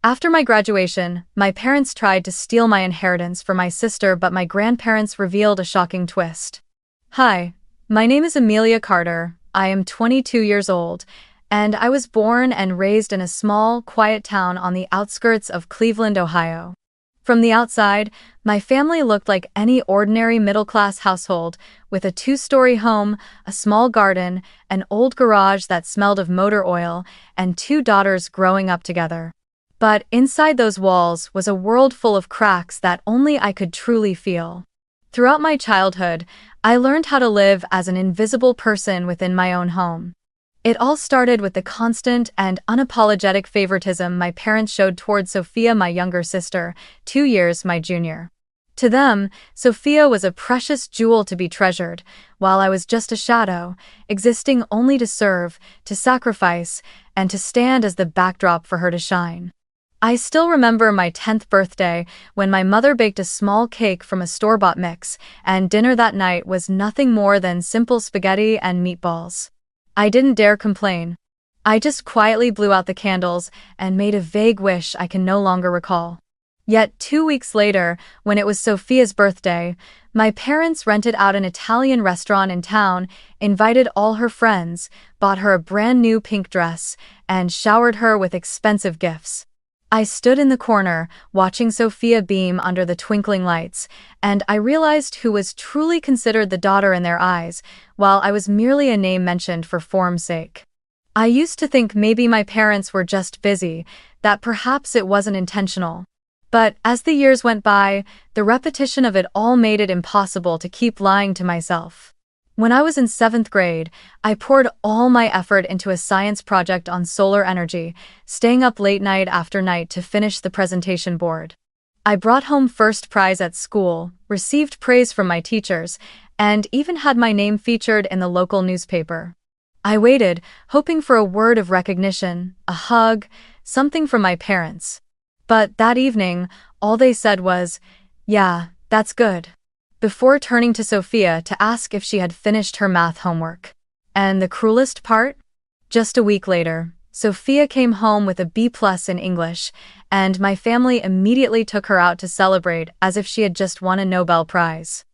After my graduation, my parents tried to steal my inheritance for my sister, but my grandparents revealed a shocking twist. Hi, my name is Amelia Carter. I am 22 years old, and I was born and raised in a small, quiet town on the outskirts of Cleveland, Ohio. From the outside, my family looked like any ordinary middle-class household, with a two-story home, a small garden, an old garage that smelled of motor oil, and two daughters growing up together. But inside those walls was a world full of cracks that only I could truly feel. Throughout my childhood, I learned how to live as an invisible person within my own home. It all started with the constant and unapologetic favoritism my parents showed toward Sophia, my younger sister, 2 years my junior. To them, Sophia was a precious jewel to be treasured, while I was just a shadow, existing only to serve, to sacrifice, and to stand as the backdrop for her to shine. I still remember my 10th birthday when my mother baked a small cake from a store-bought mix, and dinner that night was nothing more than simple spaghetti and meatballs. I didn't dare complain. I just quietly blew out the candles and made a vague wish I can no longer recall. Yet 2 weeks later, when it was Sophia's birthday, my parents rented out an Italian restaurant in town, invited all her friends, bought her a brand new pink dress, and showered her with expensive gifts. I stood in the corner, watching Sophia beam under the twinkling lights, and I realized who was truly considered the daughter in their eyes, while I was merely a name mentioned for form's sake. I used to think maybe my parents were just busy, that perhaps it wasn't intentional. But as the years went by, the repetition of it all made it impossible to keep lying to myself. When I was in 7th grade, I poured all my effort into a science project on solar energy, staying up late night after night to finish the presentation board. I brought home first prize at school, received praise from my teachers, and even had my name featured in the local newspaper. I waited, hoping for a word of recognition, a hug, something from my parents. But that evening, all they said was, "Yeah, that's good," before turning to Sophia to ask if she had finished her math homework. And the cruelest part? Just a week later, Sophia came home with a B+ in English, and my family immediately took her out to celebrate as if she had just won a Nobel Prize.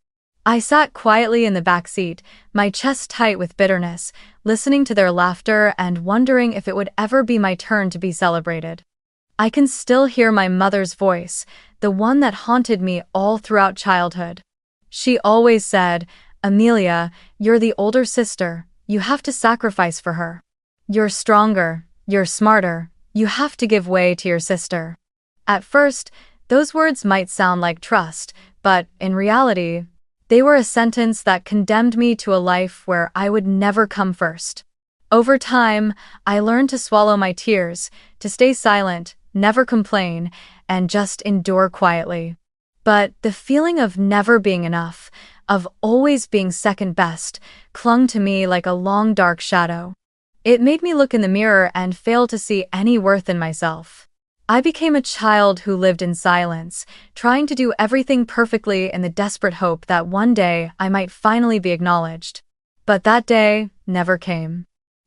I sat quietly in the back seat, my chest tight with bitterness, listening to their laughter and wondering if it would ever be my turn to be celebrated. I can still hear my mother's voice, the one that haunted me all throughout childhood. She always said, "Amelia, you're the older sister, you have to sacrifice for her. You're stronger, you're smarter, you have to give way to your sister." At first, those words might sound like trust, but in reality, they were a sentence that condemned me to a life where I would never come first. Over time, I learned to swallow my tears, to stay silent, never complain, and just endure quietly. But the feeling of never being enough, of always being second best, clung to me like a long dark shadow. It made me look in the mirror and fail to see any worth in myself. I became a child who lived in silence, trying to do everything perfectly in the desperate hope that one day I might finally be acknowledged. But that day never came.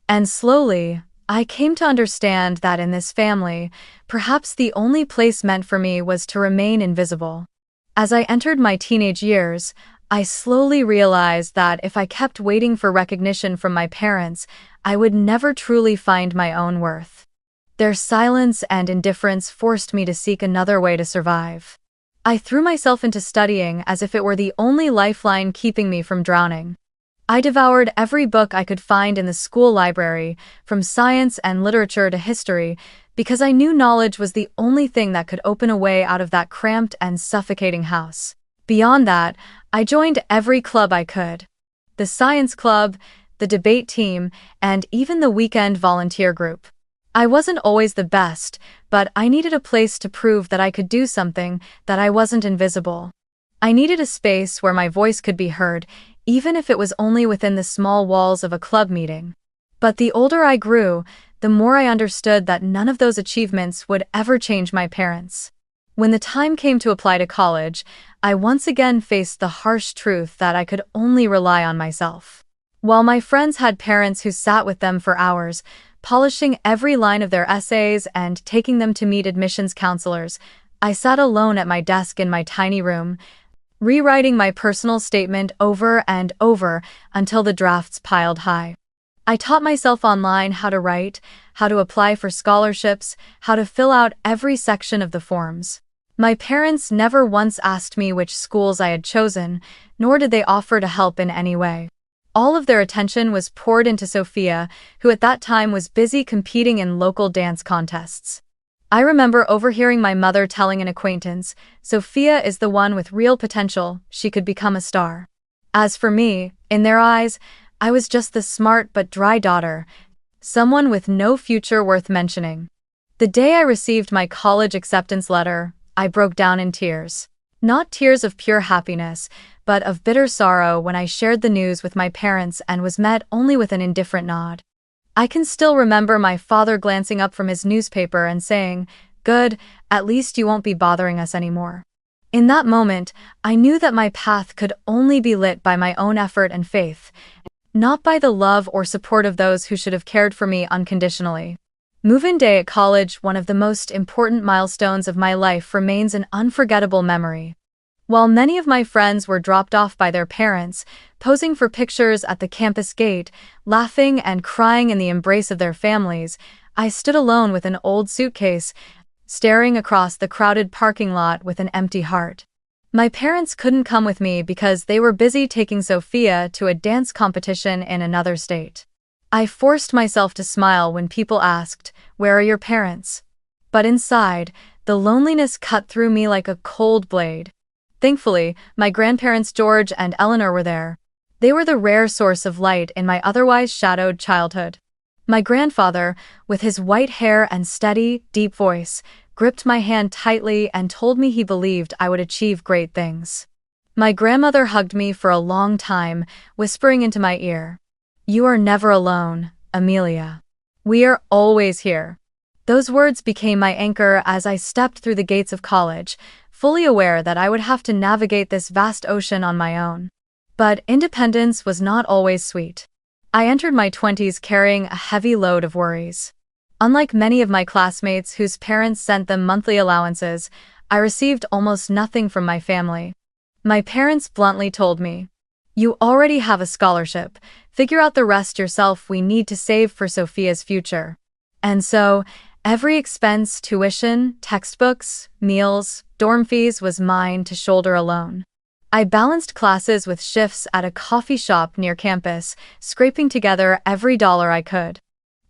And slowly, I came to understand that in this family, perhaps the only place meant for me was to remain invisible. As I entered my teenage years, I slowly realized that if I kept waiting for recognition from my parents, I would never truly find my own worth. Their silence and indifference forced me to seek another way to survive. I threw myself into studying as if it were the only lifeline keeping me from drowning. I devoured every book I could find in the school library, from science and literature to history, because I knew knowledge was the only thing that could open a way out of that cramped and suffocating house. Beyond that, I joined every club I could. The science club, the debate team, and even the weekend volunteer group. I wasn't always the best, but I needed a place to prove that I could do something, that I wasn't invisible. I needed a space where my voice could be heard, even if it was only within the small walls of a club meeting. But the older I grew, the more I understood that none of those achievements would ever change my parents. When the time came to apply to college, I once again faced the harsh truth that I could only rely on myself. While my friends had parents who sat with them for hours, polishing every line of their essays and taking them to meet admissions counselors. I sat alone at my desk in my tiny room, rewriting my personal statement over and over until the drafts piled high. I taught myself online how to write, how to apply for scholarships, how to fill out every section of the forms. My parents never once asked me which schools I had chosen, nor did they offer to help in any way. All of their attention was poured into Sophia, who at that time was busy competing in local dance contests. I remember overhearing my mother telling an acquaintance, "Sophia is the one with real potential, she could become a star." As for me, in their eyes, I was just the smart but dry daughter, someone with no future worth mentioning. The day I received my college acceptance letter, I broke down in tears. Not tears of pure happiness, but of bitter sorrow when I shared the news with my parents and was met only with an indifferent nod. I can still remember my father glancing up from his newspaper and saying, "Good, at least you won't be bothering us anymore." In that moment, I knew that my path could only be lit by my own effort and faith, not by the love or support of those who should have cared for me unconditionally. Move-in day at college, one of the most important milestones of my life, remains an unforgettable memory. While many of my friends were dropped off by their parents, posing for pictures at the campus gate, laughing and crying in the embrace of their families, I stood alone with an old suitcase, staring across the crowded parking lot with an empty heart. My parents couldn't come with me because they were busy taking Sophia to a dance competition in another state. I forced myself to smile when people asked, "Where are your parents?" But inside, the loneliness cut through me like a cold blade. Thankfully, my grandparents George and Eleanor were there. They were the rare source of light in my otherwise shadowed childhood. My grandfather, with his white hair and steady, deep voice, gripped my hand tightly and told me he believed I would achieve great things. My grandmother hugged me for a long time, whispering into my ear, "You are never alone, Amelia. We are always here." Those words became my anchor as I stepped through the gates of college, fully aware that I would have to navigate this vast ocean on my own. But independence was not always sweet. I entered my 20s carrying a heavy load of worries. Unlike many of my classmates whose parents sent them monthly allowances, I received almost nothing from my family. My parents bluntly told me, "You already have a scholarship, figure out the rest yourself, we need to save for Sophia's future." And so, every expense, tuition, textbooks, meals, dorm fees was mine to shoulder alone. I balanced classes with shifts at a coffee shop near campus, scraping together every dollar I could.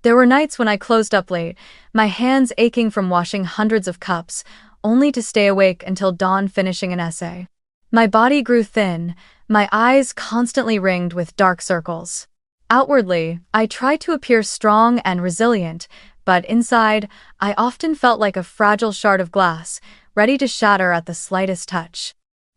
There were nights when I closed up late, my hands aching from washing hundreds of cups, only to stay awake until dawn finishing an essay. My body grew thin, my eyes constantly ringed with dark circles. Outwardly, I tried to appear strong and resilient, but inside, I often felt like a fragile shard of glass, ready to shatter at the slightest touch.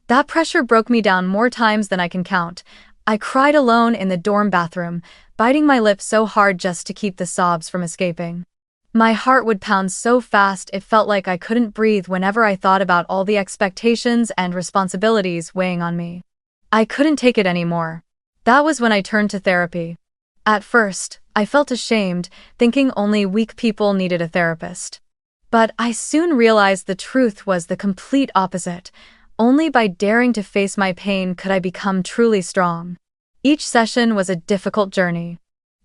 That pressure broke me down more times than I can count. I cried alone in the dorm bathroom, biting my lip so hard just to keep the sobs from escaping. My heart would pound so fast it felt like I couldn't breathe whenever I thought about all the expectations and responsibilities weighing on me. I couldn't take it anymore. That was when I turned to therapy. At first, I felt ashamed, thinking only weak people needed a therapist. But I soon realized the truth was the complete opposite. Only by daring to face my pain could I become truly strong. Each session was a difficult journey.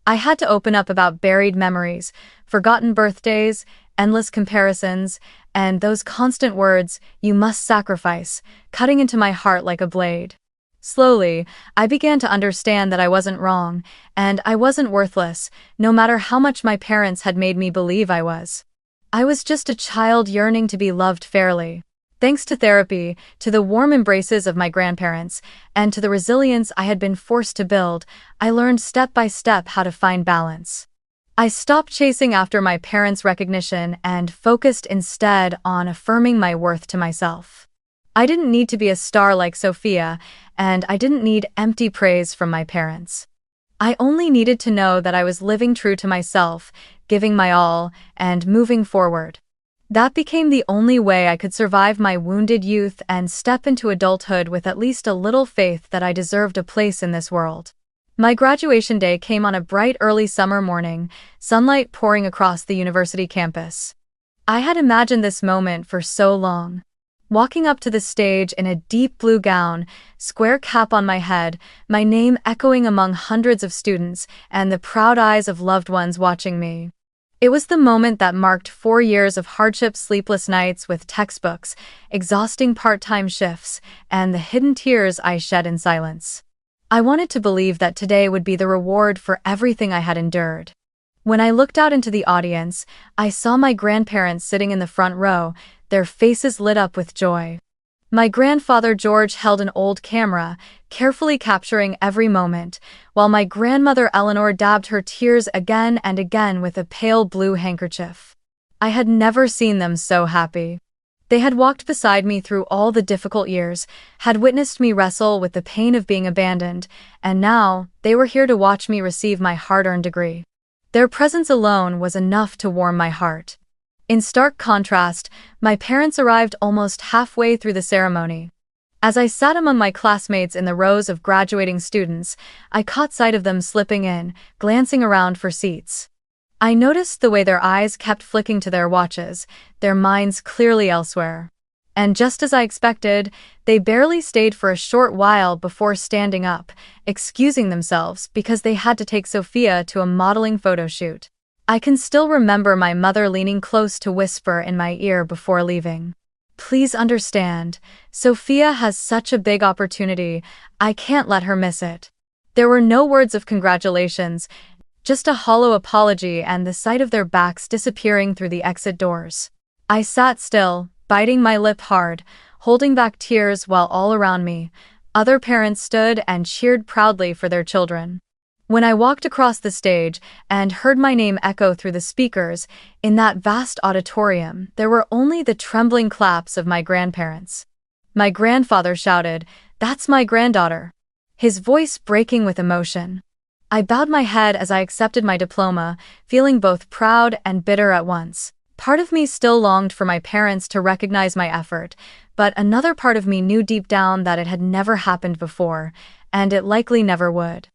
I had to open up about buried memories, forgotten birthdays, endless comparisons, and those constant words, "You must sacrifice," cutting into my heart like a blade. Slowly, I began to understand that I wasn't wrong, and I wasn't worthless, no matter how much my parents had made me believe I was. I was just a child yearning to be loved fairly. Thanks to therapy, to the warm embraces of my grandparents, and to the resilience I had been forced to build, I learned step by step how to find balance. I stopped chasing after my parents' recognition and focused instead on affirming my worth to myself. I didn't need to be a star like Sophia, and I didn't need empty praise from my parents. I only needed to know that I was living true to myself, giving my all, and moving forward. That became the only way I could survive my wounded youth and step into adulthood with at least a little faith that I deserved a place in this world. My graduation day came on a bright early summer morning, sunlight pouring across the university campus. I had imagined this moment for so long. Walking up to the stage in a deep blue gown, square cap on my head, my name echoing among hundreds of students, and the proud eyes of loved ones watching me. It was the moment that marked 4 years of hardship, sleepless nights with textbooks, exhausting part-time shifts, and the hidden tears I shed in silence. I wanted to believe that today would be the reward for everything I had endured. When I looked out into the audience, I saw my grandparents sitting in the front row, their faces lit up with joy. My grandfather George held an old camera, carefully capturing every moment, while my grandmother Eleanor dabbed her tears again and again with a pale blue handkerchief. I had never seen them so happy. They had walked beside me through all the difficult years, had witnessed me wrestle with the pain of being abandoned, and now they were here to watch me receive my hard-earned degree. Their presence alone was enough to warm my heart. In stark contrast, my parents arrived almost halfway through the ceremony. As I sat among my classmates in the rows of graduating students, I caught sight of them slipping in, glancing around for seats. I noticed the way their eyes kept flicking to their watches, their minds clearly elsewhere. And just as I expected, they barely stayed for a short while before standing up, excusing themselves because they had to take Sophia to a modeling photo shoot. I can still remember my mother leaning close to whisper in my ear before leaving. "Please understand, Sophia has such a big opportunity, I can't let her miss it." There were no words of congratulations, just a hollow apology and the sight of their backs disappearing through the exit doors. I sat still, biting my lip hard, holding back tears while all around me, other parents stood and cheered proudly for their children. When I walked across the stage and heard my name echo through the speakers, in that vast auditorium, there were only the trembling claps of my grandparents. My grandfather shouted, "That's my granddaughter," his voice breaking with emotion. I bowed my head as I accepted my diploma, feeling both proud and bitter at once. Part of me still longed for my parents to recognize my effort, but another part of me knew deep down that it had never happened before, and it likely never would.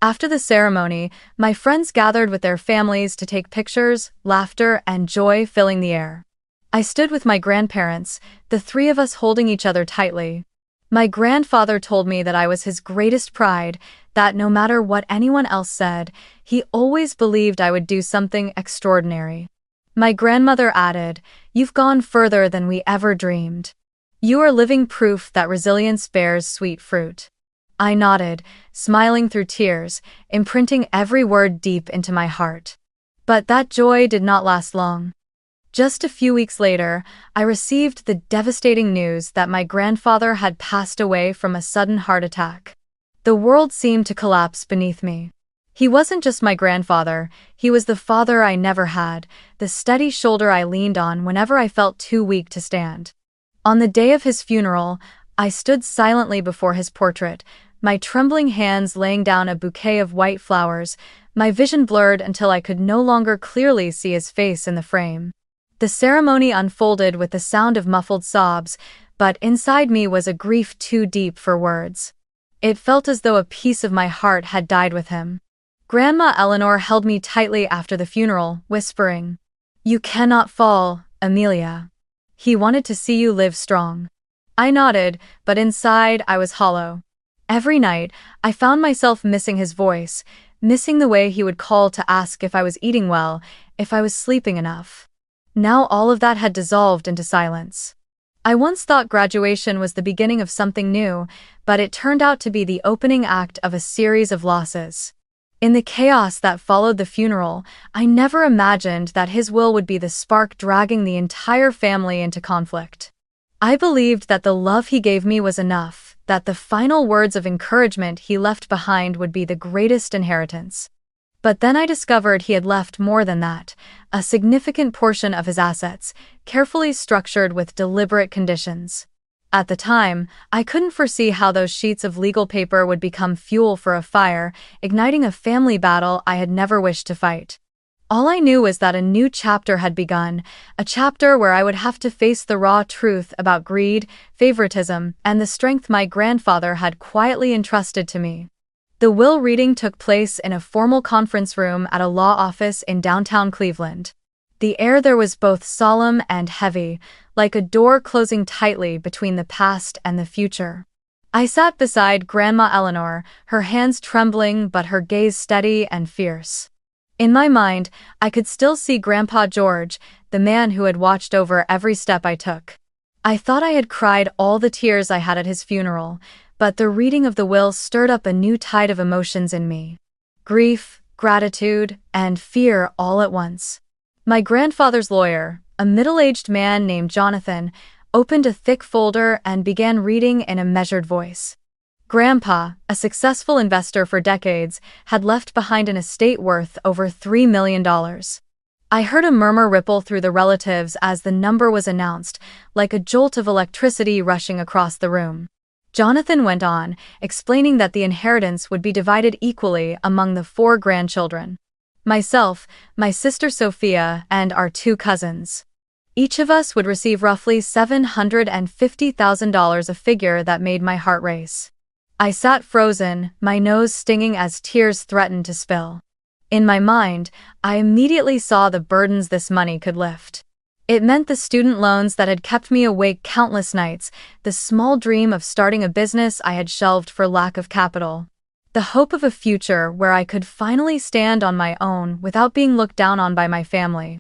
After the ceremony, my friends gathered with their families to take pictures, laughter and joy filling the air. I stood with my grandparents, the three of us holding each other tightly. My grandfather told me that I was his greatest pride, that no matter what anyone else said, he always believed I would do something extraordinary. My grandmother added, "You've gone further than we ever dreamed. You are living proof that resilience bears sweet fruit." I nodded, smiling through tears, imprinting every word deep into my heart. But that joy did not last long. Just a few weeks later, I received the devastating news that my grandfather had passed away from a sudden heart attack. The world seemed to collapse beneath me. He wasn't just my grandfather, he was the father I never had, the steady shoulder I leaned on whenever I felt too weak to stand. On the day of his funeral, I stood silently before his portrait, my trembling hands laying down a bouquet of white flowers, my vision blurred until I could no longer clearly see his face in the frame. The ceremony unfolded with the sound of muffled sobs, but inside me was a grief too deep for words. It felt as though a piece of my heart had died with him. Grandma Eleanor held me tightly after the funeral, whispering, "You cannot fall, Amelia. He wanted to see you live strong." I nodded, but inside I was hollow. Every night, I found myself missing his voice, missing the way he would call to ask if I was eating well, if I was sleeping enough. Now all of that had dissolved into silence. I once thought graduation was the beginning of something new, but it turned out to be the opening act of a series of losses. In the chaos that followed the funeral, I never imagined that his will would be the spark dragging the entire family into conflict. I believed that the love he gave me was enough, that the final words of encouragement he left behind would be the greatest inheritance. But then I discovered he had left more than that, a significant portion of his assets, carefully structured with deliberate conditions. At the time, I couldn't foresee how those sheets of legal paper would become fuel for a fire, igniting a family battle I had never wished to fight. All I knew was that a new chapter had begun, a chapter where I would have to face the raw truth about greed, favoritism, and the strength my grandfather had quietly entrusted to me. The will reading took place in a formal conference room at a law office in downtown Cleveland. The air there was both solemn and heavy, like a door closing tightly between the past and the future. I sat beside Grandma Eleanor, her hands trembling but her gaze steady and fierce. In my mind, I could still see Grandpa George, the man who had watched over every step I took. I thought I had cried all the tears I had at his funeral, but the reading of the will stirred up a new tide of emotions in me. Grief, gratitude, and fear all at once. My grandfather's lawyer, a middle-aged man named Jonathan, opened a thick folder and began reading in a measured voice. Grandpa, a successful investor for decades, had left behind an estate worth over $3 million. I heard a murmur ripple through the relatives as the number was announced, like a jolt of electricity rushing across the room. Jonathan went on, explaining that the inheritance would be divided equally among the 4 grandchildren. Myself, my sister Sophia, and our 2 cousins. Each of us would receive roughly $750,000, a figure that made my heart race. I sat frozen, my nose stinging as tears threatened to spill. In my mind, I immediately saw the burdens this money could lift. It meant the student loans that had kept me awake countless nights, the small dream of starting a business I had shelved for lack of capital, the hope of a future where I could finally stand on my own without being looked down on by my family.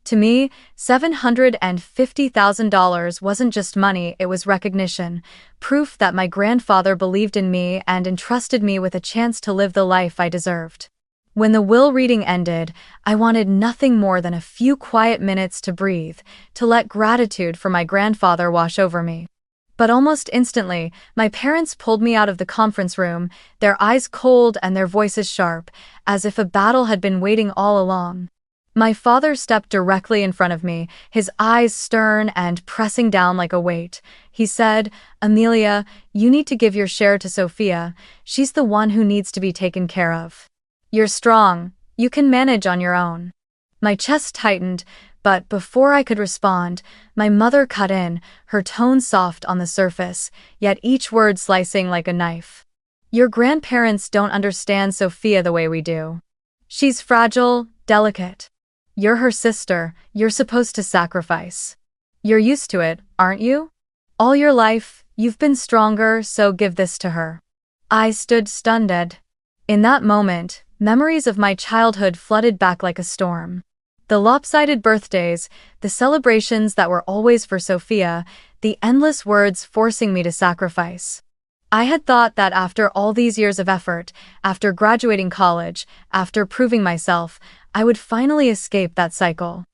To me, $750,000 wasn't just money, it was recognition, proof that my grandfather believed in me and entrusted me with a chance to live the life I deserved. When the will reading ended, I wanted nothing more than a few quiet minutes to breathe, to let gratitude for my grandfather wash over me. But almost instantly, my parents pulled me out of the conference room, their eyes cold and their voices sharp, as if a battle had been waiting all along. My father stepped directly in front of me, his eyes stern and pressing down like a weight. He said, "Amelia, you need to give your share to Sophia. She's the one who needs to be taken care of. You're strong. You can manage on your own." My chest tightened, but before I could respond, my mother cut in, her tone soft on the surface, yet each word slicing like a knife. "Your grandparents don't understand Sophia the way we do. She's fragile, delicate. You're her sister, you're supposed to sacrifice. You're used to it, aren't you? All your life, you've been stronger, so give this to her." I stood stunned. In that moment, memories of my childhood flooded back like a storm. The lopsided birthdays, the celebrations that were always for Sophia, the endless words forcing me to sacrifice. I had thought that after all these years of effort, after graduating college, after proving myself, I would finally escape that cycle.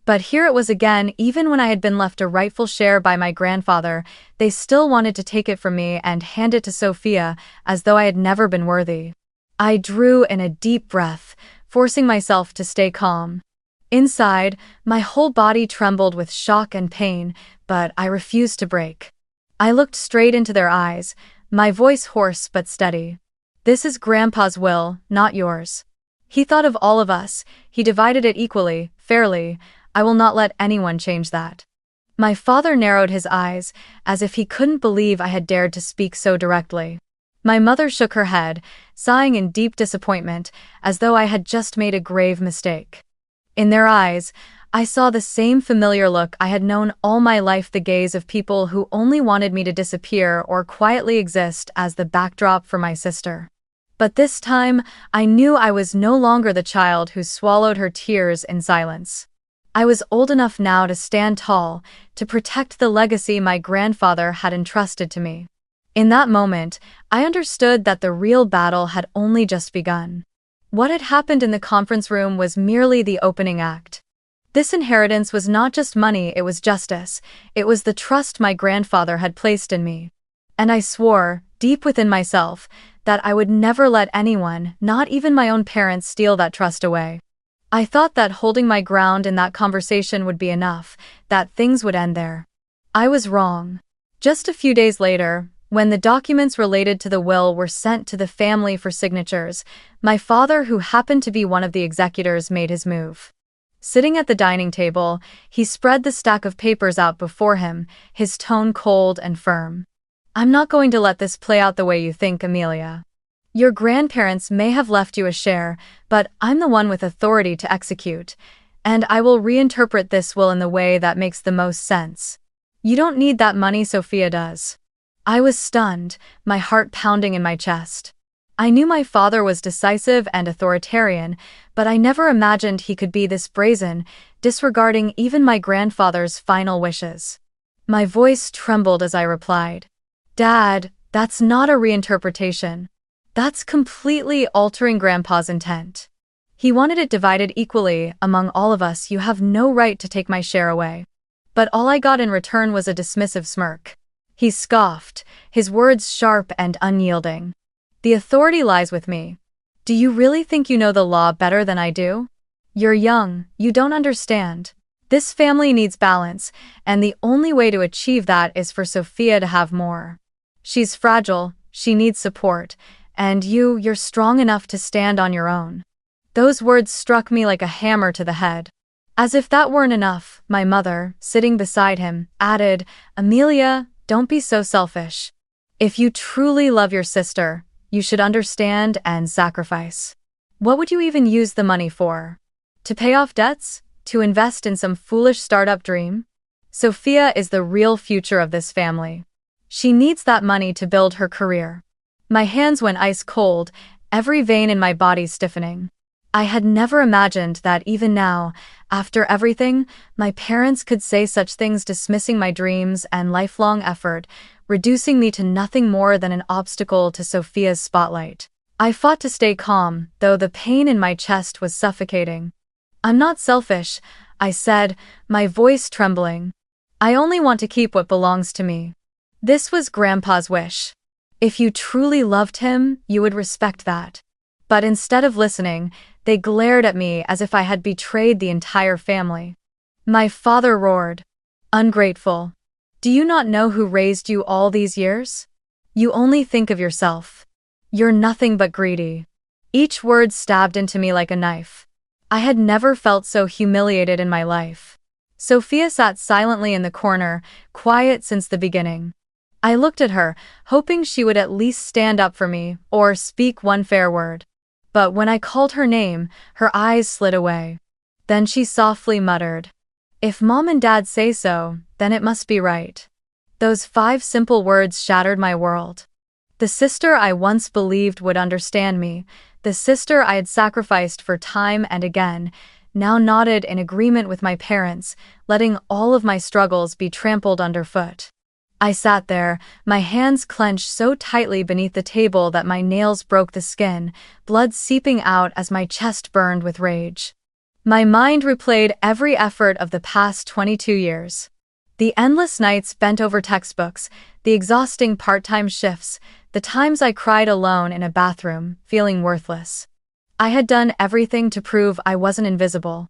But here it was again, even when I had been left a rightful share by my grandfather, they still wanted to take it from me and hand it to Sophia as though I had never been worthy. I drew in a deep breath, forcing myself to stay calm. Inside, my whole body trembled with shock and pain, but I refused to break. I looked straight into their eyes, my voice hoarse but steady. "This is Grandpa's will, not yours. He thought of all of us, he divided it equally, fairly. I will not let anyone change that." My father narrowed his eyes, as if he couldn't believe I had dared to speak so directly. My mother shook her head, sighing in deep disappointment, as though I had just made a grave mistake. In their eyes, I saw the same familiar look I had known all my life, the gaze of people who only wanted me to disappear or quietly exist as the backdrop for my sister. But this time, I knew I was no longer the child who swallowed her tears in silence. I was old enough now to stand tall, to protect the legacy my grandfather had entrusted to me. In that moment, I understood that the real battle had only just begun. What had happened in the conference room was merely the opening act. This inheritance was not just money, it was justice. It was the trust my grandfather had placed in me. And I swore, deep within myself, that I would never let anyone, not even my own parents, steal that trust away. I thought that holding my ground in that conversation would be enough, that things would end there. I was wrong. Just a few days later, when the documents related to the will were sent to the family for signatures, my father, who happened to be one of the executors, made his move. Sitting at the dining table, he spread the stack of papers out before him, his tone cold and firm. "I'm not going to let this play out the way you think, Amelia. Your grandparents may have left you a share, but I'm the one with authority to execute, and I will reinterpret this will in the way that makes the most sense. You don't need that money, Sophia does. I was stunned, my heart pounding in my chest. I knew my father was decisive and authoritarian, but I never imagined he could be this brazen, disregarding even my grandfather's final wishes. My voice trembled as I replied, "Dad, that's not a reinterpretation. That's completely altering Grandpa's intent. He wanted it divided equally among all of us. You have no right to take my share away." But all I got in return was a dismissive smirk. He scoffed, his words sharp and unyielding. "The authority lies with me. Do you really think you know the law better than I do? You're young, you don't understand. This family needs balance, and the only way to achieve that is for Sophia to have more. She's fragile, she needs support, and you're strong enough to stand on your own." Those words struck me like a hammer to the head. As if that weren't enough, my mother, sitting beside him, added, "Amelia, don't be so selfish. If you truly love your sister, you should understand and sacrifice. What would you even use the money for? To pay off debts? To invest in some foolish startup dream? Sophia is the real future of this family. She needs that money to build her career." My hands went ice cold, every vein in my body stiffening. I had never imagined that even now, after everything, my parents could say such things, dismissing my dreams and lifelong effort, reducing me to nothing more than an obstacle to Sophia's spotlight. I fought to stay calm, though the pain in my chest was suffocating. "I'm not selfish," I said, my voice trembling. "I only want to keep what belongs to me. This was Grandpa's wish. If you truly loved him, you would respect that." But instead of listening, they glared at me as if I had betrayed the entire family. My father roared, "Ungrateful. Do you not know who raised you all these years? You only think of yourself. You're nothing but greedy." Each word stabbed into me like a knife. I had never felt so humiliated in my life. Sophia sat silently in the corner, quiet since the beginning. I looked at her, hoping she would at least stand up for me or speak one fair word. But when I called her name, her eyes slid away. Then she softly muttered, "If Mom and Dad say so, then it must be right." Those 5 simple words shattered my world. The sister I once believed would understand me, the sister I had sacrificed for time and again, now nodded in agreement with my parents, letting all of my struggles be trampled underfoot. I sat there, my hands clenched so tightly beneath the table that my nails broke the skin, blood seeping out as my chest burned with rage. My mind replayed every effort of the past 22 years. The endless nights bent over textbooks, the exhausting part-time shifts, the times I cried alone in a bathroom, feeling worthless. I had done everything to prove I wasn't invisible.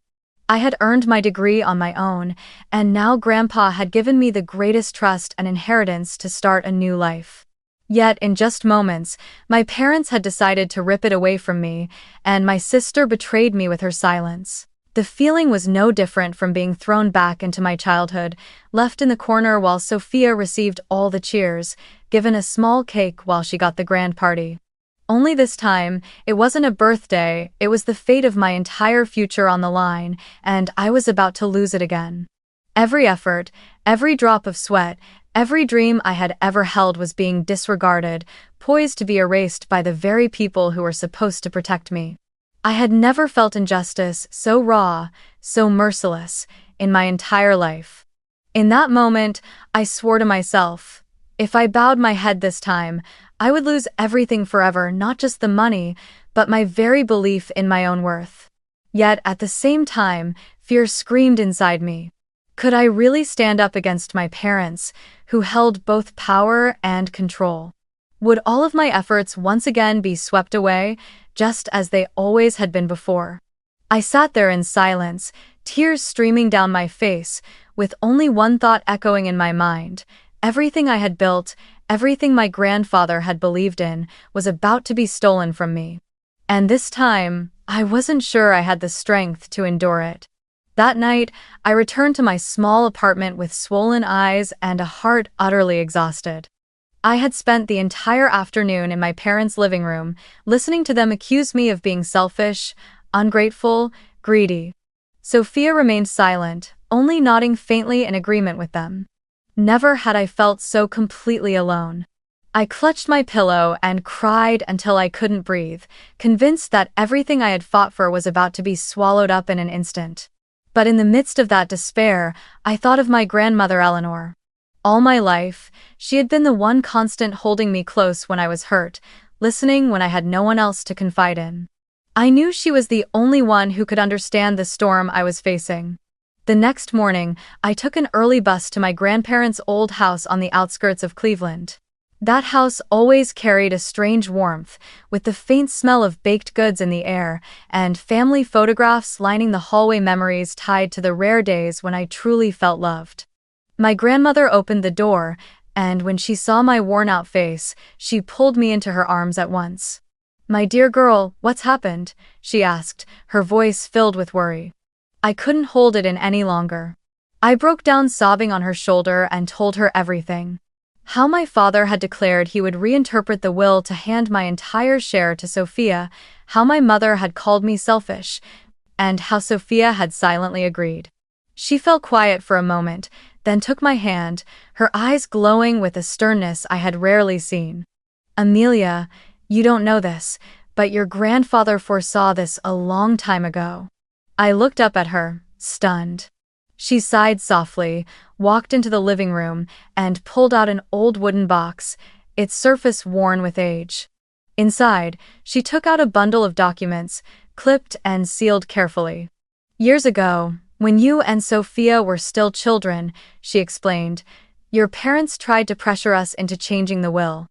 I had earned my degree on my own, and now Grandpa had given me the greatest trust and inheritance to start a new life. Yet, in just moments, my parents had decided to rip it away from me, and my sister betrayed me with her silence. The feeling was no different from being thrown back into my childhood, left in the corner while Sophia received all the cheers, given a small cake while she got the grand party. Only this time, it wasn't a birthday, it was the fate of my entire future on the line, and I was about to lose it again. Every effort, every drop of sweat, every dream I had ever held was being disregarded, poised to be erased by the very people who were supposed to protect me. I had never felt injustice so raw, so merciless, in my entire life. In that moment, I swore to myself, if I bowed my head this time, I would lose everything forever, not just the money, but my very belief in my own worth. Yet, at the same time, fear screamed inside me. Could I really stand up against my parents, who held both power and control? Would all of my efforts once again be swept away, just as they always had been before? I sat there in silence, tears streaming down my face, with only one thought echoing in my mind. Everything I had built, everything my grandfather had believed in, was about to be stolen from me. And this time, I wasn't sure I had the strength to endure it. That night, I returned to my small apartment with swollen eyes and a heart utterly exhausted. I had spent the entire afternoon in my parents' living room, listening to them accuse me of being selfish, ungrateful, greedy. Sophia remained silent, only nodding faintly in agreement with them. Never had I felt so completely alone. I clutched my pillow and cried until I couldn't breathe, convinced that everything I had fought for was about to be swallowed up in an instant. But in the midst of that despair, I thought of my grandmother Eleanor. All my life, she had been the one constant holding me close when I was hurt, listening when I had no one else to confide in. I knew she was the only one who could understand the storm I was facing. The next morning, I took an early bus to my grandparents' old house on the outskirts of Cleveland. That house always carried a strange warmth, with the faint smell of baked goods in the air, and family photographs lining the hallway, memories tied to the rare days when I truly felt loved. My grandmother opened the door, and when she saw my worn-out face, she pulled me into her arms at once. "My dear girl, what's happened?" she asked, her voice filled with worry. I couldn't hold it in any longer. I broke down sobbing on her shoulder and told her everything. How my father had declared he would reinterpret the will to hand my entire share to Sophia, how my mother had called me selfish, and how Sophia had silently agreed. She fell quiet for a moment, then took my hand, her eyes glowing with a sternness I had rarely seen. "Amelia, you don't know this, but your grandfather foresaw this a long time ago." I looked up at her, stunned. She sighed softly, walked into the living room, and pulled out an old wooden box, its surface worn with age. Inside, she took out a bundle of documents, clipped and sealed carefully. "Years ago, when you and Sophia were still children," she explained, "your parents tried to pressure us into changing the will.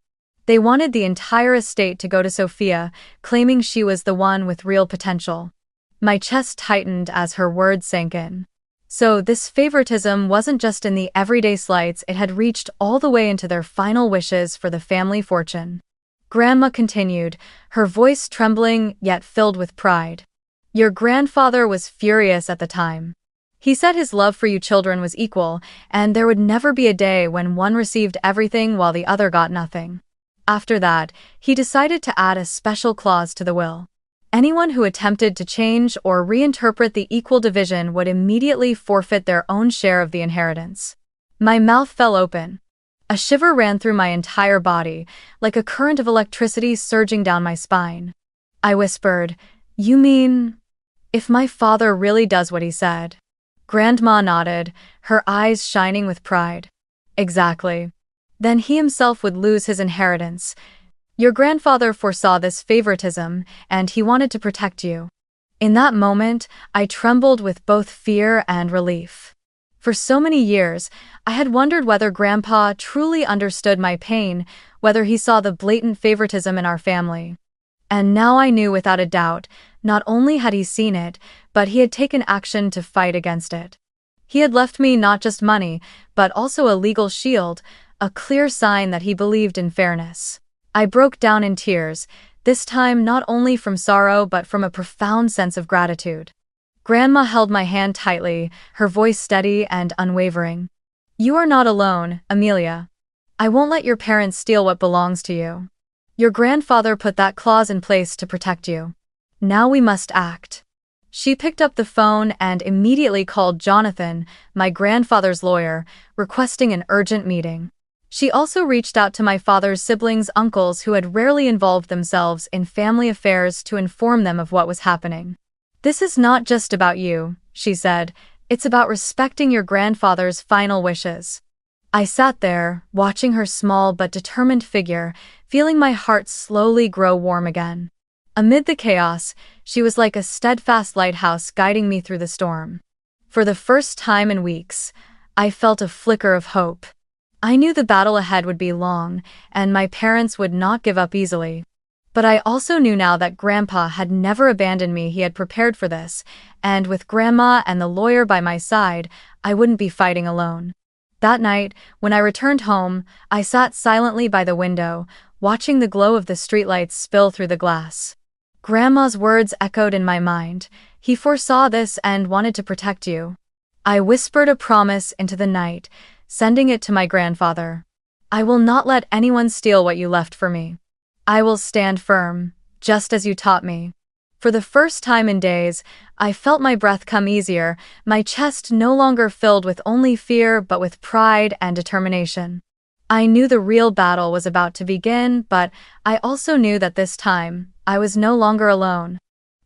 They wanted the entire estate to go to Sophia, claiming she was the one with real potential." My chest tightened as her words sank in. So this favoritism wasn't just in the everyday slights, it had reached all the way into their final wishes for the family fortune. Grandma continued, her voice trembling yet filled with pride. "Your grandfather was furious at the time. He said his love for you children was equal, and there would never be a day when one received everything while the other got nothing. After that, he decided to add a special clause to the will. Anyone who attempted to change or reinterpret the equal division would immediately forfeit their own share of the inheritance." My mouth fell open. A shiver ran through my entire body, like a current of electricity surging down my spine. I whispered, "You mean, if my father really does what he said?" Grandma nodded, her eyes shining with pride. "Exactly. Then he himself would lose his inheritance. Your grandfather foresaw this favoritism, and he wanted to protect you." In that moment, I trembled with both fear and relief. For so many years, I had wondered whether Grandpa truly understood my pain, whether he saw the blatant favoritism in our family. And now I knew without a doubt, not only had he seen it, but he had taken action to fight against it. He had left me not just money, but also a legal shield, a clear sign that he believed in fairness. I broke down in tears, this time not only from sorrow but from a profound sense of gratitude. Grandma held my hand tightly, her voice steady and unwavering. "You are not alone, Amelia. I won't let your parents steal what belongs to you. Your grandfather put that clause in place to protect you. Now we must act." She picked up the phone and immediately called Jonathan, my grandfather's lawyer, requesting an urgent meeting. She also reached out to my father's siblings' uncles who had rarely involved themselves in family affairs to inform them of what was happening. "This is not just about you," she said. "It's about respecting your grandfather's final wishes." I sat there, watching her small but determined figure, feeling my heart slowly grow warm again. Amid the chaos, she was like a steadfast lighthouse guiding me through the storm. For the first time in weeks, I felt a flicker of hope. I knew the battle ahead would be long, and my parents would not give up easily. But I also knew now that Grandpa had never abandoned me. He had prepared for this, and with Grandma and the lawyer by my side, I wouldn't be fighting alone. That night, when I returned home, I sat silently by the window, watching the glow of the streetlights spill through the glass. Grandma's words echoed in my mind. "He foresaw this and wanted to protect you." I whispered a promise into the night, sending it to my grandfather. I will not let anyone steal what you left for me. I will stand firm, just as you taught me. For the first time in days, I felt my breath come easier, my chest no longer filled with only fear but with pride and determination. I knew the real battle was about to begin, but I also knew that this time, I was no longer alone.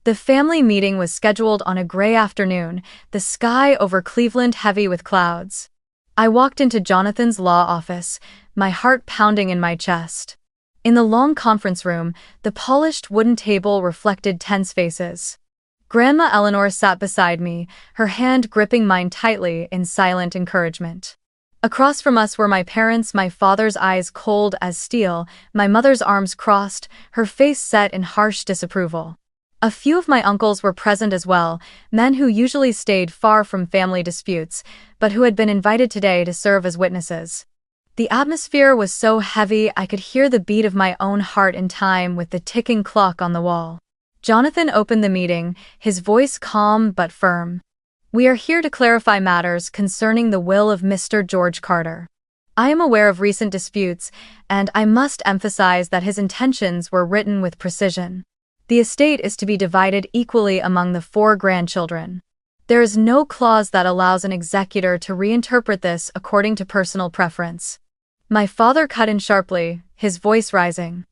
The family meeting was scheduled on a gray afternoon, the sky over Cleveland heavy with clouds. I walked into Jonathan's law office, my heart pounding in my chest. In the long conference room, the polished wooden table reflected tense faces. Grandma Eleanor sat beside me, her hand gripping mine tightly in silent encouragement. Across from us were my parents, my father's eyes cold as steel, my mother's arms crossed, her face set in harsh disapproval. A few of my uncles were present as well, men who usually stayed far from family disputes, but who had been invited today to serve as witnesses. The atmosphere was so heavy I could hear the beat of my own heart in time with the ticking clock on the wall. Jonathan opened the meeting, his voice calm but firm. We are here to clarify matters concerning the will of Mr. George Carter. I am aware of recent disputes, and I must emphasize that his intentions were written with precision. The estate is to be divided equally among the 4 grandchildren. There is no clause that allows an executor to reinterpret this according to personal preference. My father cut in sharply, his voice rising.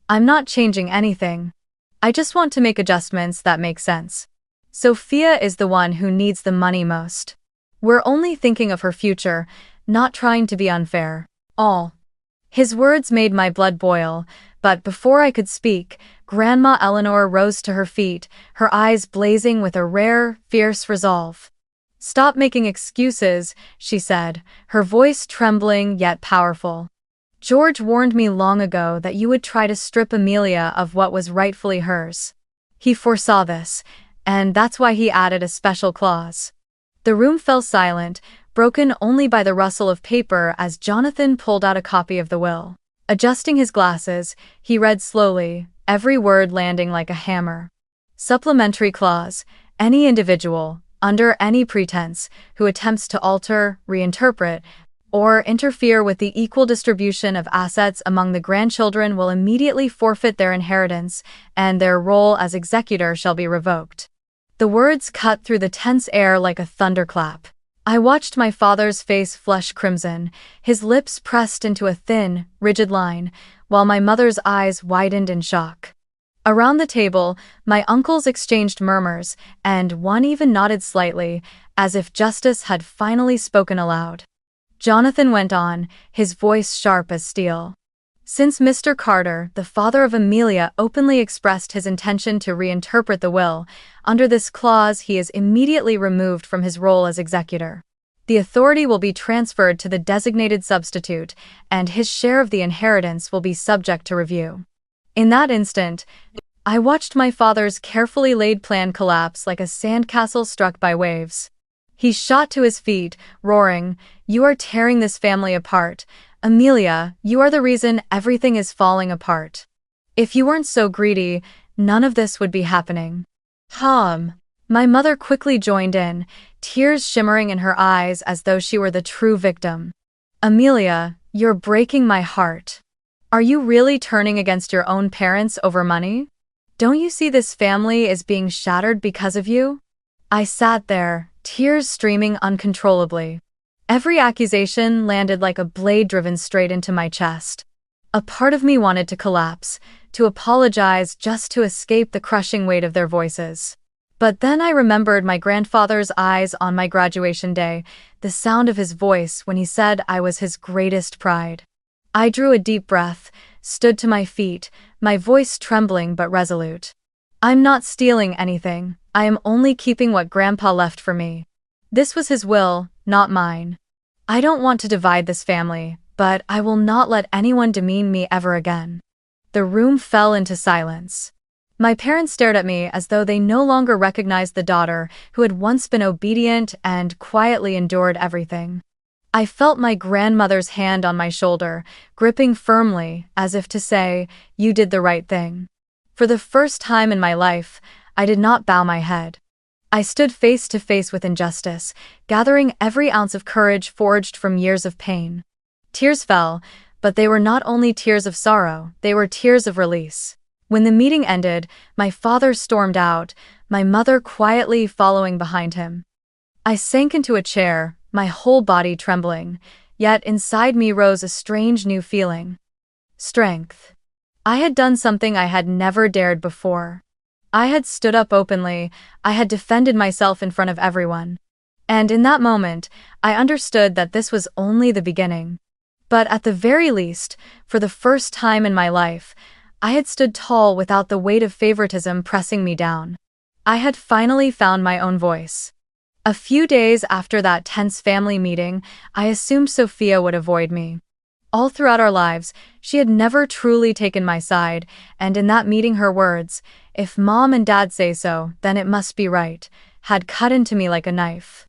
I'm not changing anything. I just want to make adjustments that make sense. Sophia is the one who needs the money most. We're only thinking of her future, not trying to be unfair. All. His words made my blood boil, but before I could speak, Grandma Eleanor rose to her feet, her eyes blazing with a rare, fierce resolve. Stop making excuses, she said, her voice trembling yet powerful. George warned me long ago that you would try to strip Amelia of what was rightfully hers. He foresaw this, and that's why he added a special clause. The room fell silent, broken only by the rustle of paper as Jonathan pulled out a copy of the will. Adjusting his glasses, he read slowly, every word landing like a hammer. Supplementary clause: any individual, under any pretense, who attempts to alter, reinterpret, or interfere with the equal distribution of assets among the grandchildren will immediately forfeit their inheritance, and their role as executor shall be revoked. The words cut through the tense air like a thunderclap. I watched my father's face flush crimson, his lips pressed into a thin, rigid line, while my mother's eyes widened in shock. Around the table, my uncles exchanged murmurs, and one even nodded slightly, as if justice had finally spoken aloud. Jonathan went on, his voice sharp as steel. Since Mr. Carter, the father of Amelia, openly expressed his intention to reinterpret the will, under this clause he is immediately removed from his role as executor. The authority will be transferred to the designated substitute, and his share of the inheritance will be subject to review. In that instant, I watched my father's carefully laid plan collapse like a sandcastle struck by waves. He shot to his feet, roaring, "You are tearing this family apart. Amelia, you are the reason everything is falling apart. If you weren't so greedy, none of this would be happening." My mother quickly joined in, tears shimmering in her eyes as though she were the true victim. "Amelia, you're breaking my heart. Are you really turning against your own parents over money? Don't you see this family is being shattered because of you?" I sat there, tears streaming uncontrollably. Every accusation landed like a blade driven straight into my chest. A part of me wanted to collapse, to apologize just to escape the crushing weight of their voices. But then I remembered my grandfather's eyes on my graduation day, the sound of his voice when he said I was his greatest pride. I drew a deep breath, stood to my feet, my voice trembling but resolute. "I'm not stealing anything, I am only keeping what Grandpa left for me. This was his will, not mine. I don't want to divide this family, but I will not let anyone demean me ever again." The room fell into silence. My parents stared at me as though they no longer recognized the daughter who had once been obedient and quietly endured everything. I felt my grandmother's hand on my shoulder, gripping firmly, as if to say, "You did the right thing." For the first time in my life, I did not bow my head. I stood face to face with injustice, gathering every ounce of courage forged from years of pain. Tears fell, But they were not only tears of sorrow, they were tears of release. When the meeting ended, my father stormed out, my mother quietly following behind him. I sank into a chair, my whole body trembling, yet inside me rose a strange new feeling. Strength. I had done something I had never dared before. I had stood up openly, I had defended myself in front of everyone. And in that moment, I understood that this was only the beginning. But at the very least, for the first time in my life, I had stood tall without the weight of favoritism pressing me down. I had finally found my own voice. A few days after that tense family meeting, I assumed Sophia would avoid me. All throughout our lives, she had never truly taken my side, and in that meeting her words, "If mom and dad say so, then it must be right," had cut into me like a knife.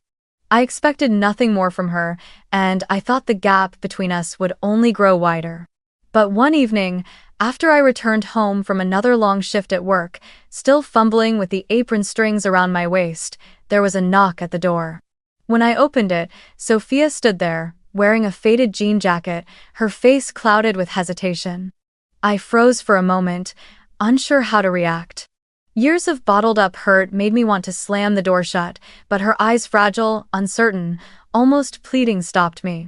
I expected nothing more from her, and I thought the gap between us would only grow wider. But one evening, after I returned home from another long shift at work, still fumbling with the apron strings around my waist, there was a knock at the door. When I opened it, Sophia stood there, wearing a faded jean jacket, her face clouded with hesitation. I froze for a moment, unsure how to react. Years of bottled-up hurt made me want to slam the door shut, but her eyes, fragile, uncertain, almost pleading, stopped me.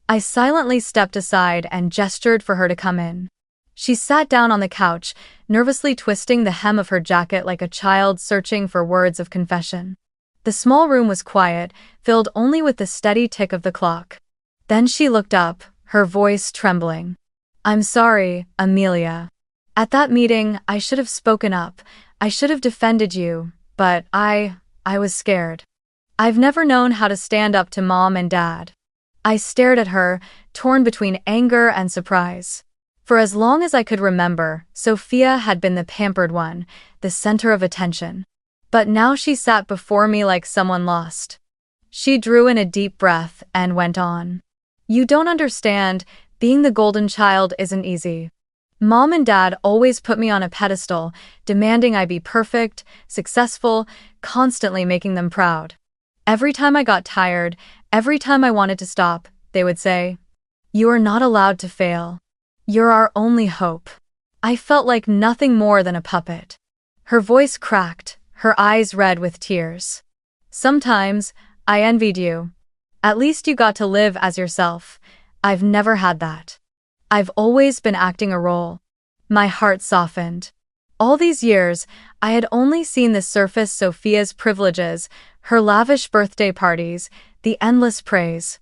I silently stepped aside and gestured for her to come in. She sat down on the couch, nervously twisting the hem of her jacket like a child searching for words of confession. The small room was quiet, filled only with the steady tick of the clock. Then she looked up, her voice trembling. "I'm sorry, Amelia. At that meeting, I should have spoken up. I should have defended you, but I was scared. I've never known how to stand up to mom and dad." I stared at her, torn between anger and surprise. For as long as I could remember, Sophia had been the pampered one, the center of attention. But now she sat before me like someone lost. She drew in a deep breath and went on. "You don't understand, being the golden child isn't easy. Mom and dad always put me on a pedestal, demanding I be perfect, successful, constantly making them proud. Every time I got tired, every time I wanted to stop, they would say, 'You are not allowed to fail. You're our only hope.'" I felt like nothing more than a puppet. Her voice cracked, her eyes red with tears. "Sometimes, I envied you. At least you got to live as yourself. I've never had that. I've always been acting a role." My heart softened. All these years, I had only seen the surface: Sophia's privileges, her lavish birthday parties, the endless praise.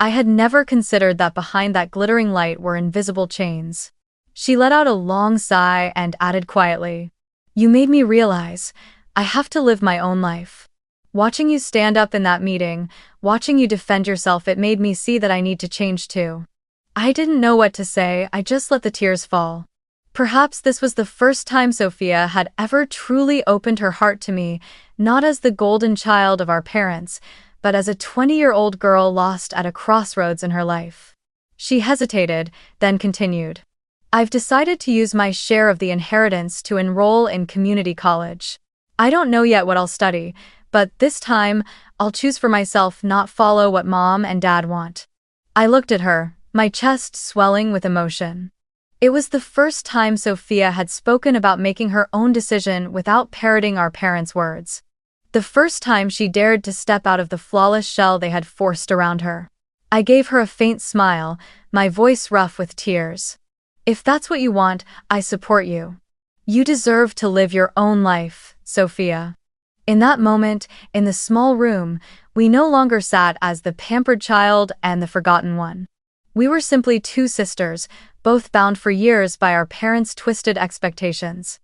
I had never considered that behind that glittering light were invisible chains. She let out a long sigh and added quietly, "You made me realize I have to live my own life. Watching you stand up in that meeting, watching you defend yourself, it made me see that I need to change too." I didn't know what to say, I just let the tears fall. Perhaps this was the first time Sophia had ever truly opened her heart to me, not as the golden child of our parents, but as a 20-year-old girl lost at a crossroads in her life. She hesitated, then continued. "I've decided to use my share of the inheritance to enroll in community college. I don't know yet what I'll study, but this time, I'll choose for myself, not follow what mom and dad want." I looked at her, my chest swelling with emotion. It was the first time Sophia had spoken about making her own decision without parroting our parents' words. The first time she dared to step out of the flawless shell they had forced around her. I gave her a faint smile, my voice rough with tears. "If that's what you want, I support you. You deserve to live your own life, Sophia." In that moment, in the small room, we no longer sat as the pampered child and the forgotten one. We were simply two sisters, both bound for years by our parents' twisted expectations.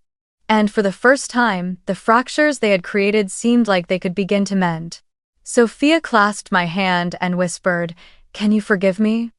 And for the first time, the fractures they had created seemed like they could begin to mend. Sophia clasped my hand and whispered, "Can you forgive me?"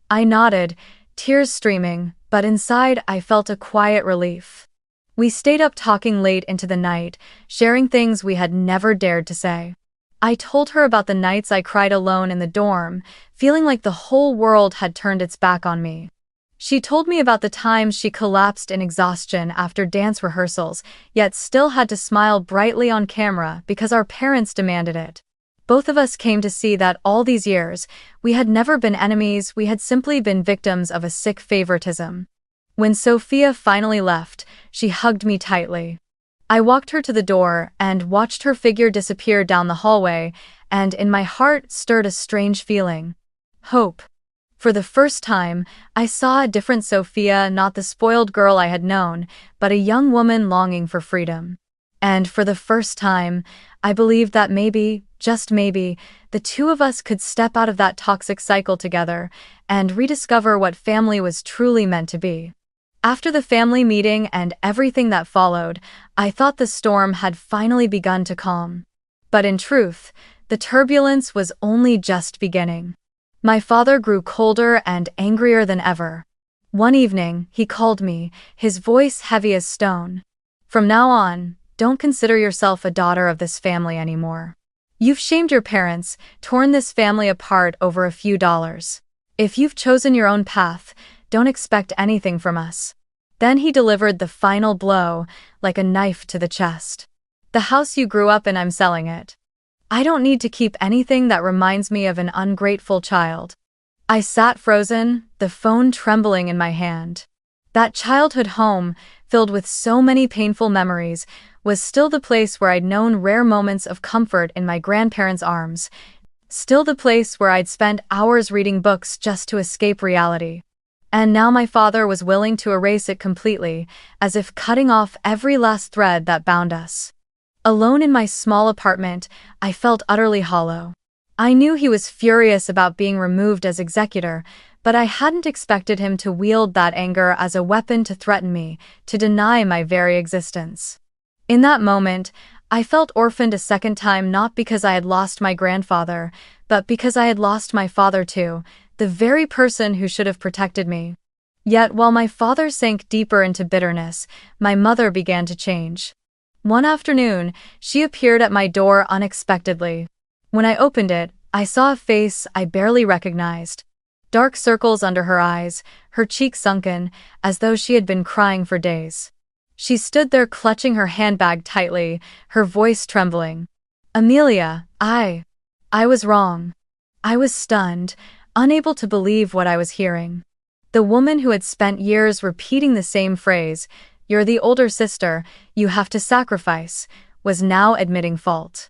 I nodded, tears streaming, but inside I felt a quiet relief. We stayed up talking late into the night, sharing things we had never dared to say. I told her about the nights I cried alone in the dorm, feeling like the whole world had turned its back on me. She told me about the times she collapsed in exhaustion after dance rehearsals, yet still had to smile brightly on camera because our parents demanded it. both of us came to see that all these years, we had never been enemies, we had simply been victims of a sick favoritism. When Sophia finally left, she hugged me tightly. I walked her to the door and watched her figure disappear down the hallway, and in my heart stirred a strange feeling. Hope. For the first time, I saw a different Sophia, not the spoiled girl I had known, but a young woman longing for freedom. And for the first time, I believed that maybe, just maybe, the two of us could step out of that toxic cycle together and rediscover what family was truly meant to be. After the family meeting and everything that followed, I thought the storm had finally begun to calm. But in truth, the turbulence was only just beginning. My father grew colder and angrier than ever. One evening, he called me, his voice heavy as stone. "From now on, don't consider yourself a daughter of this family anymore. You've shamed your parents, torn this family apart over a few dollars. If you've chosen your own path, don't expect anything from us." Then he delivered the final blow, like a knife to the chest. "The house you grew up in, I'm selling it. I don't need to keep anything that reminds me of an ungrateful child." I sat frozen, the phone trembling in my hand. That childhood home, filled with so many painful memories, was still the place where I'd known rare moments of comfort in my grandparents' arms, still the place where I'd spent hours reading books just to escape reality. And now my father was willing to erase it completely, as if cutting off every last thread that bound us. Alone in my small apartment, I felt utterly hollow. I knew he was furious about being removed as executor, but I hadn't expected him to wield that anger as a weapon to threaten me, to deny my very existence. In that moment, I felt orphaned a second time, not because I had lost my grandfather, but because I had lost my father too, the very person who should have protected me. Yet while my father sank deeper into bitterness, my mother began to change. One afternoon, she appeared at my door unexpectedly. When I opened it, I saw a face I barely recognized. Dark circles under her eyes, her cheeks sunken, as though she had been crying for days. She stood there clutching her handbag tightly, her voice trembling. "Amelia, I was wrong." I was stunned, unable to believe what I was hearing. The woman who had spent years repeating the same phrase, "You're the older sister, you have to sacrifice," was now admitting fault.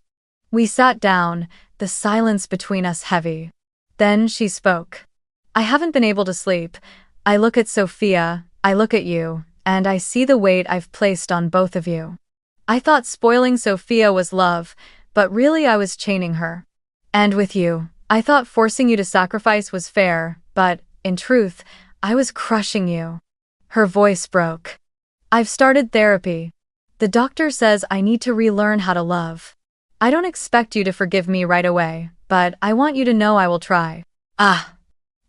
We sat down, the silence between us heavy. Then she spoke. "I haven't been able to sleep. I look at Sophia, I look at you, and I see the weight I've placed on both of you. I thought spoiling Sophia was love, but really I was chaining her. And with you, I thought forcing you to sacrifice was fair, but, in truth, I was crushing you." Her voice broke. "I've started therapy. The doctor says I need to relearn how to love. I don't expect you to forgive me right away, but I want you to know I will try." Ah!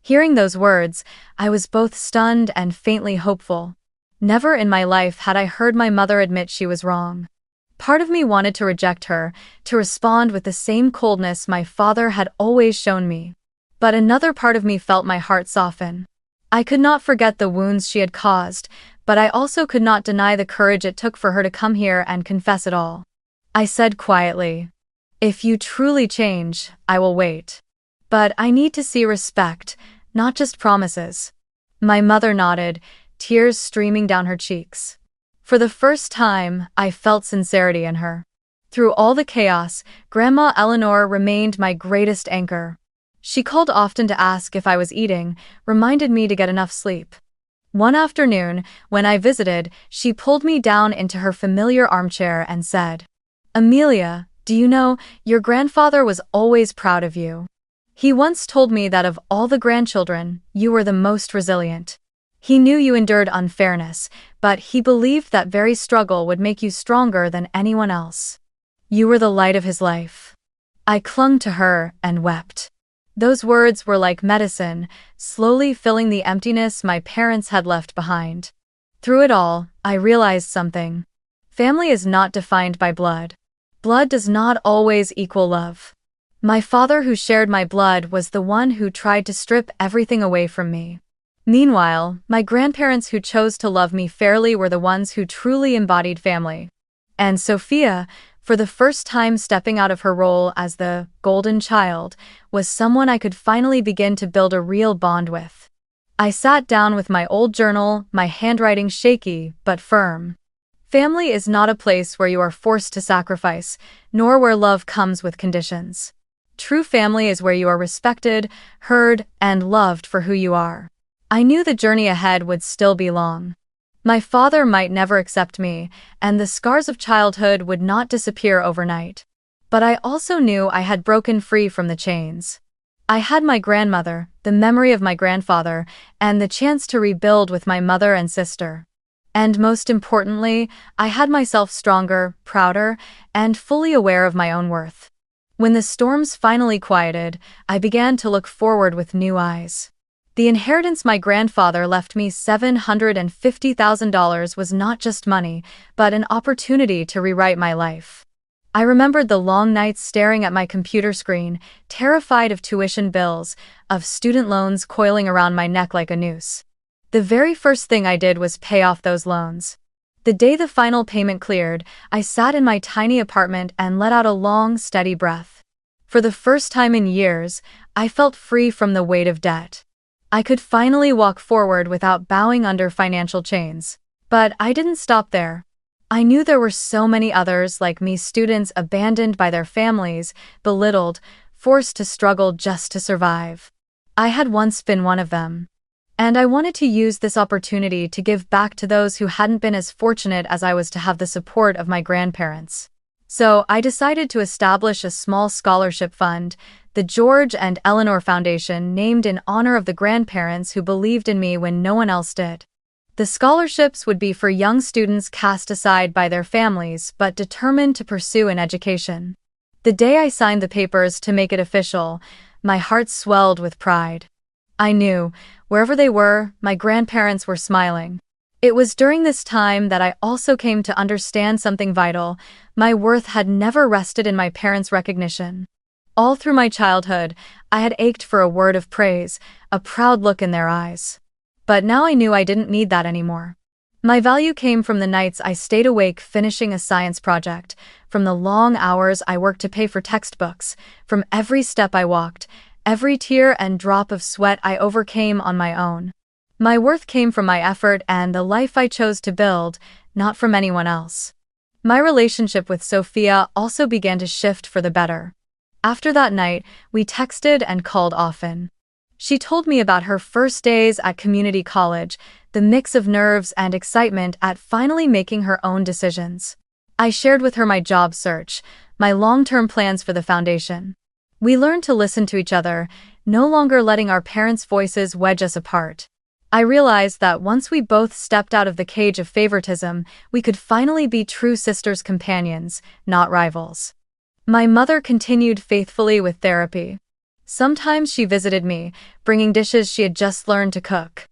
Hearing those words, I was both stunned and faintly hopeful. Never in my life had I heard my mother admit she was wrong. Part of me wanted to reject her, to respond with the same coldness my father had always shown me. But another part of me felt my heart soften. I could not forget the wounds she had caused, but I also could not deny the courage it took for her to come here and confess it all. I said quietly, "If you truly change, I will wait. But I need to see respect, not just promises." My mother nodded, tears streaming down her cheeks. For the first time, I felt sincerity in her. Through all the chaos, Grandma Eleanor remained my greatest anchor. She called often to ask if I was eating, reminded me to get enough sleep. One afternoon, when I visited, she pulled me down into her familiar armchair and said, "Amelia, do you know, your grandfather was always proud of you. He once told me that of all the grandchildren, you were the most resilient. He knew you endured unfairness, but he believed that very struggle would make you stronger than anyone else. You were the light of his life." I clung to her and wept. Those words were like medicine, slowly filling the emptiness my parents had left behind. Through it all, I realized something. Family is not defined by blood. Blood does not always equal love. My father who shared my blood was the one who tried to strip everything away from me. Meanwhile, my grandparents who chose to love me fairly were the ones who truly embodied family. And Sophia, For the first time, stepping out of her role as the golden child was someone I could finally begin to build a real bond with. I sat down with my old journal, my handwriting shaky but firm. Family is not a place where you are forced to sacrifice, nor where love comes with conditions. True family is where you are respected, heard, and loved for who you are. I knew the journey ahead would still be long. My father might never accept me, and the scars of childhood would not disappear overnight. But I also knew I had broken free from the chains. I had my grandmother, the memory of my grandfather, and the chance to rebuild with my mother and sister. And most importantly, I had myself stronger, prouder, and fully aware of my own worth. When the storms finally quieted, I began to look forward with new eyes. The inheritance my grandfather left me, $750,000, was not just money, but an opportunity to rewrite my life. I remembered the long nights staring at my computer screen, terrified of tuition bills, of student loans coiling around my neck like a noose. The very first thing I did was pay off those loans. The day the final payment cleared, I sat in my tiny apartment and let out a long, steady breath. For the first time in years, I felt free from the weight of debt. I could finally walk forward without bowing under financial chains. But I didn't stop there. I knew there were so many others like me, students abandoned by their families, belittled, forced to struggle just to survive. I had once been one of them. And I wanted to use this opportunity to give back to those who hadn't been as fortunate as I was to have the support of my grandparents. So I decided to establish a small scholarship fund, the George and Eleanor Foundation, named in honor of the grandparents who believed in me when no one else did. The scholarships would be for young students cast aside by their families but determined to pursue an education. The day I signed the papers to make it official, my heart swelled with pride. I knew, wherever they were, my grandparents were smiling. It was during this time that I also came to understand something vital. My worth had never rested in my parents' recognition. All through my childhood, I had ached for a word of praise, a proud look in their eyes. But now I knew I didn't need that anymore. My value came from the nights I stayed awake finishing a science project, from the long hours I worked to pay for textbooks, from every step I walked, every tear and drop of sweat I overcame on my own. My worth came from my effort and the life I chose to build, not from anyone else. My relationship with Sophia also began to shift for the better. After that night, we texted and called often. She told me about her first days at community college, the mix of nerves and excitement at finally making her own decisions. I shared with her my job search, my long-term plans for the foundation. We learned to listen to each other, no longer letting our parents' voices wedge us apart. I realized that once we both stepped out of the cage of favoritism, we could finally be true sisters, companions, not rivals. My mother continued faithfully with therapy. Sometimes she visited me, bringing dishes she had just learned to cook.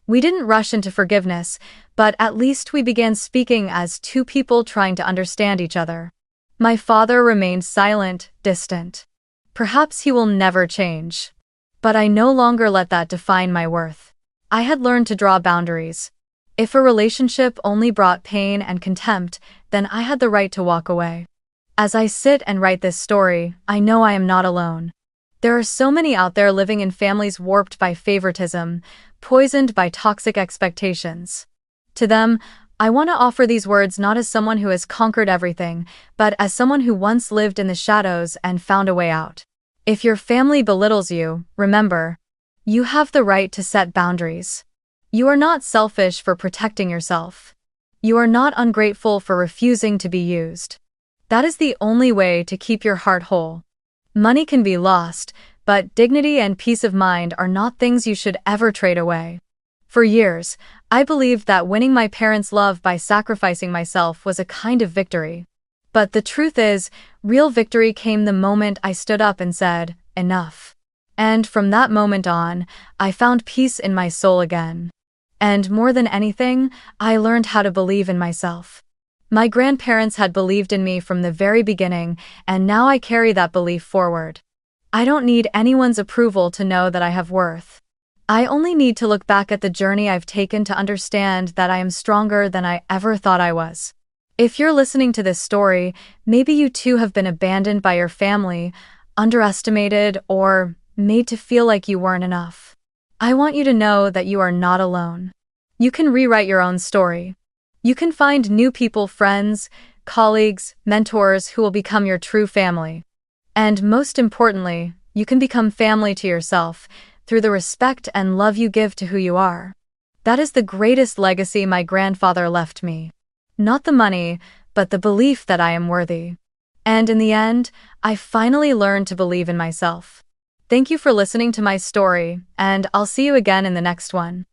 We didn't rush into forgiveness, but at least we began speaking as two people trying to understand each other. My father remained silent, distant. Perhaps he will never change. But I no longer let that define my worth. I had learned to draw boundaries. If a relationship only brought pain and contempt, then I had the right to walk away. As I sit and write this story, I know I am not alone. There are so many out there living in families warped by favoritism, poisoned by toxic expectations. To them, I want to offer these words not as someone who has conquered everything, but as someone who once lived in the shadows and found a way out. If your family belittles you, remember, you have the right to set boundaries. You are not selfish for protecting yourself. You are not ungrateful for refusing to be used. That is the only way to keep your heart whole. Money can be lost, but dignity and peace of mind are not things you should ever trade away. For years, I believed that winning my parents' love by sacrificing myself was a kind of victory. But the truth is, real victory came the moment I stood up and said, "Enough." And from that moment on, I found peace in my soul again. And more than anything, I learned how to believe in myself. My grandparents had believed in me from the very beginning, and now I carry that belief forward. I don't need anyone's approval to know that I have worth. I only need to look back at the journey I've taken to understand that I am stronger than I ever thought I was. If you're listening to this story, maybe you too have been abandoned by your family, underestimated, or made to feel like you weren't enough. I want you to know that you are not alone. You can rewrite your own story. You can find new people, friends, colleagues, mentors who will become your true family. And most importantly, you can become family to yourself through the respect and love you give to who you are. That is the greatest legacy my grandfather left me. Not the money, but the belief that I am worthy. And in the end, I finally learned to believe in myself. Thank you for listening to my story, and I'll see you again in the next one.